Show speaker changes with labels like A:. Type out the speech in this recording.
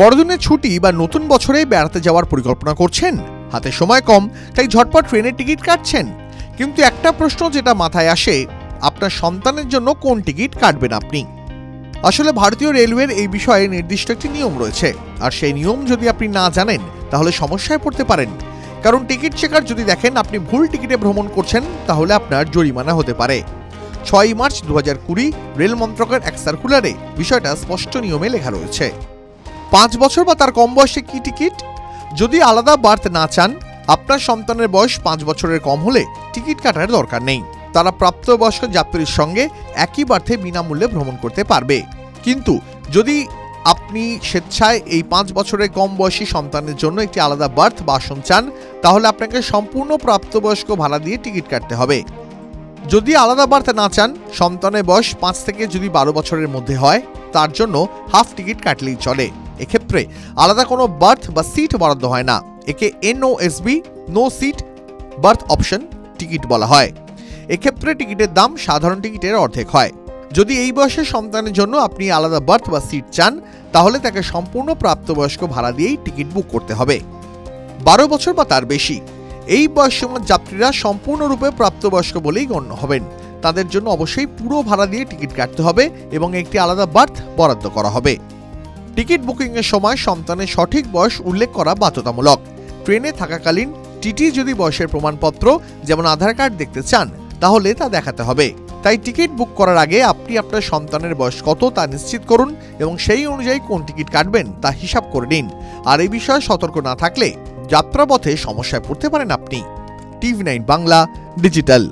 A: বড়দিনের ছুটি বা নতুন বছরে বেড়াতে যাওয়ার পরিকল্পনা করছেন, হাতে সময় কম, তাই ঝটপট ট্রেনের টিকিট কাটছেন। কিন্তু একটা প্রশ্ন যেটা মাথায় আসে, আপনার সন্তানের জন্য কোন টিকিট কাটবেন আপনি? আসলে ভারতীয় রেলওয়ের এই বিষয়ে নির্দিষ্ট একটি নিয়ম রয়েছে, আর সেই নিয়ম যদি আপনি না জানেন তাহলে সমস্যায় পড়তে পারেন। কারণ টিকিট চেকার যদি দেখেন আপনি ভুল টিকিটে ভ্রমণ করছেন, তাহলে আপনার জরিমানা হতে পারে। 6 মার্চ 2020 রেল মন্ত্রকের এক সার্কুলারে বিষয়টা স্পষ্ট নিয়মে লেখা রয়েছে। 5 বছর বা তার কম বয়সে কি টিকিট? যদি আলাদা বার্থ না চান, আপনার সন্তানের বয়স 5 বছরের কম হলে টিকিট কাটার দরকার নেই। তারা প্রাপ্তবয়স্ক যাত্রীর সঙ্গে একই বার্থে বিনামূল্যে ভ্রমণ করতে পারবে। কিন্তু যদি আপনি স্বেচ্ছায় এই 5 বছরের কম বয়সী সন্তানের জন্য একটি আলাদা বার্থ বা আসন চান, তাহলে আপনাকে সম্পূর্ণ প্রাপ্তবয়স্ক ভাড়া দিয়ে টিকিট কাটতে হবে। যদি আলাদা বার্থ না চান, সন্তানের বয়স 5 থেকে যদি 12 বছরের মধ্যে হয়, তার জন্য হাফ টিকিট কাটলেই চলে। এক্ষেত্রে আলাদা কোনো বার্থ বা সিট বরাদ্দ হয় না। একে NOSB, no seat berth option ticket বলা হয়। এক্ষেত্রে টিকিটের দাম সাধারণ টিকিটের অর্ধেক হয়। যদি এই বয়সের সন্তানের জন্য আপনি আলাদা বার্থ বা সিট চান, তাহলে তাকে সম্পূর্ণ প্রাপ্তবয়স্ক ভাড়া দিয়েই টিকিট বুক করতে হবে। 12 বছর বা তার বেশি এই বয়সসীমার যাত্রীরা সম্পূর্ণরূপে প্রাপ্তবয়স্ক বলেই গণ্য হবেন। তাদের জন্য অবশ্যই পুরো ভাড়া দিয়ে টিকিট কাটতে হবে এবং একটি আলাদা বার্থ বরাদ্দ করা হবে। টিকিট বুকিংয়ের সময় সন্তানের সঠিক বয়স উল্লেখ করা বাধ্যতামূলক। ট্রেনে থাকাকালীন টিটি যদি বয়সের প্রমাণপত্র যেমন আধার কার্ড দেখতে চান, তাহলে তা দেখাতে হবে। তাই টিকিট বুক করার আগে আপনি আপনার সন্তানের বয়স কত তা নিশ্চিত করুন এবং সেই অনুযায়ী কোন টিকিট কাটবেন তা হিসাব করে নিন। আর এই বিষয়ে সতর্ক না থাকলে যাত্রাপথে সমস্যায় পড়তে পারেন আপনি। TV9 Bangla digital.